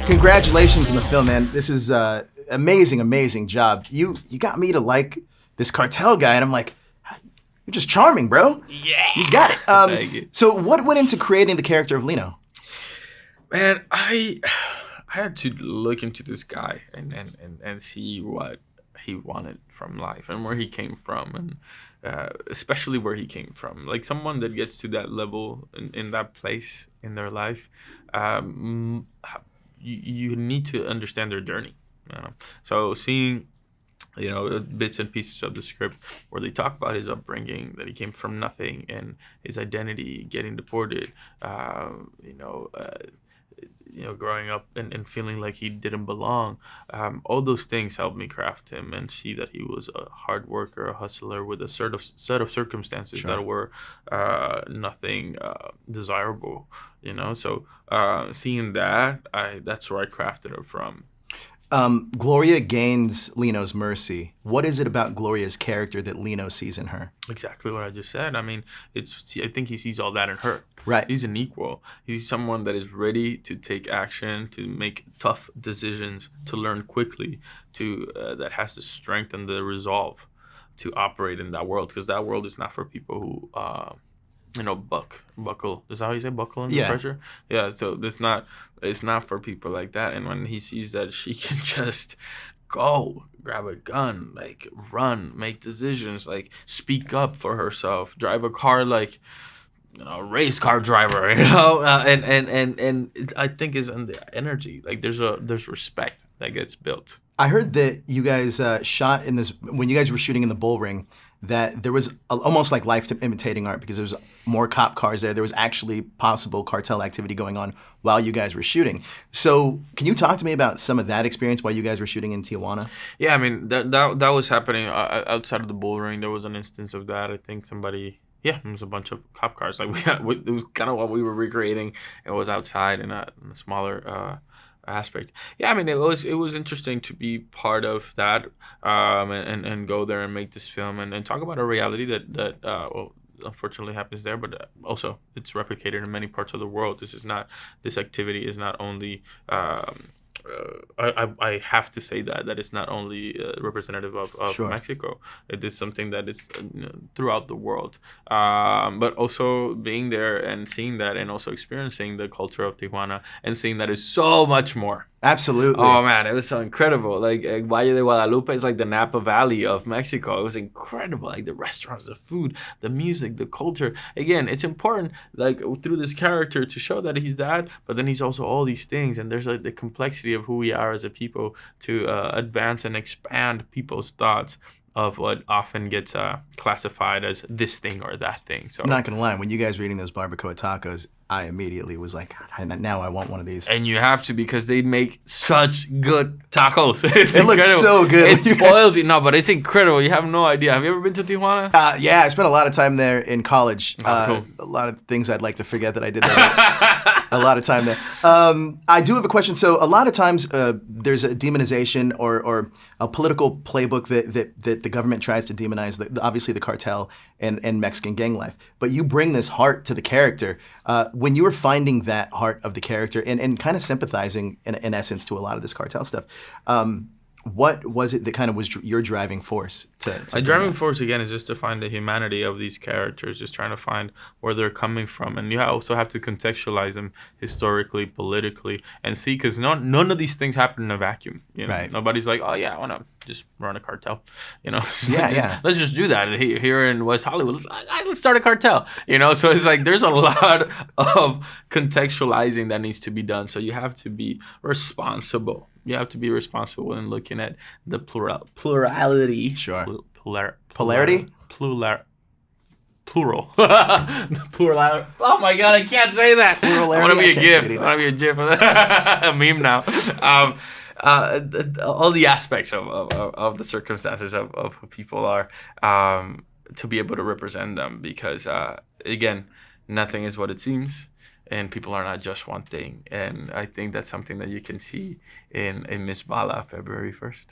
Congratulations on the film, man. This is amazing job. You got me to like this cartel guy, and I'm like, you're just charming, bro. Yeah. You just got it. Thank you. So what went into creating the character of Lino? Man, I had to look into this guy and see what he wanted from life and where he came from, and especially where he came from. Like someone that gets to that level in that place in their life, you need to understand their journey. So seeing, bits and pieces of the script where they talk about his upbringing, that he came from nothing, and his identity, getting deported, growing up and feeling like he didn't belong. All those things helped me craft him and see that he was a hard worker, a hustler with a set of circumstances Sure. that were nothing desirable. So seeing that's where I crafted it from. Gloria gains Lino's mercy. What is it about Gloria's character that Lino sees in her? Exactly what I just said. I mean, I think he sees all that in her. Right. He's an equal. He's someone that is ready to take action, to make tough decisions, to learn quickly, that has the strength and the resolve to operate in that world, because that world is not for people who buckle. Is that how you say buckle under pressure? Yeah. So it's not for people like that. And when he sees that she can just go, grab a gun, like run, make decisions, like speak up for herself, drive a car like race car driver, and I think is in the energy. Like there's respect that gets built. I heard that you guys shot in this, when you guys were shooting in the bull ring, that there was almost like life imitating art, because there was more cop cars there. There was actually possible cartel activity going on while you guys were shooting. So can you talk to me about some of that experience while you guys were shooting in Tijuana? Yeah, I mean, that was happening outside of the bull ring. There was an instance of that. I think it was a bunch of cop cars. Like it was kind of what we were recreating. It was outside in a smaller aspect. Yeah, I mean, it was interesting to be part of that, and go there and make this film and talk about a reality that unfortunately happens there, but also it's replicated in many parts of the world. This activity is not only I have to say that it's not only representative of Sure. Mexico. It is something that is throughout the world. But also being there and seeing that, and also experiencing the culture of Tijuana and seeing that is so much more. Absolutely. Oh man, it was so incredible. Like Valle de Guadalupe is like the Napa Valley of Mexico. It was incredible. Like the restaurants, the food, the music, the culture. Again, it's important, like through this character, to show that he's that, but then he's also all these things. And there's like the complexity of who we are as a people to advance and expand people's thoughts of what often gets classified as this thing or that thing. So I'm not gonna lie, when you guys were eating those barbacoa tacos, I immediately was like, now I want one of these. And you have to, because they make such good tacos. It looks so good. It spoils you. No, but it's incredible. You have no idea. Have you ever been to Tijuana? Yeah, I spent a lot of time there in college. Cool. A lot of things I'd like to forget that I did there. A lot of time there. I do have a question. So a lot of times there's a demonization or a political playbook that the government tries to demonize, obviously the cartel and Mexican gang life. But you bring this heart to the character. When you were finding that heart of the character and kind of sympathizing, in essence, to a lot of this cartel stuff, what was it that kind of was your driving force? My driving force, again, is just to find the humanity of these characters, just trying to find where they're coming from. And you also have to contextualize them historically, politically, and see, because none of these things happen in a vacuum. Right. Nobody's like, oh, yeah, I want to just run a cartel. Yeah. Let's just do that here in West Hollywood. Let's start a cartel. So it's like there's a lot of contextualizing that needs to be done. So you have to be responsible. You have to be responsible in looking at the plurality. Sure. Polarity? Plural. Plural. Oh my God, I can't say that. I want to be a GIF. I want to be a GIF. A meme now. All the aspects of the circumstances of who people are, to be able to represent them, because again, nothing is what it seems. And people are not just one thing. And I think that's something that you can see in Miss Bala, February 1st.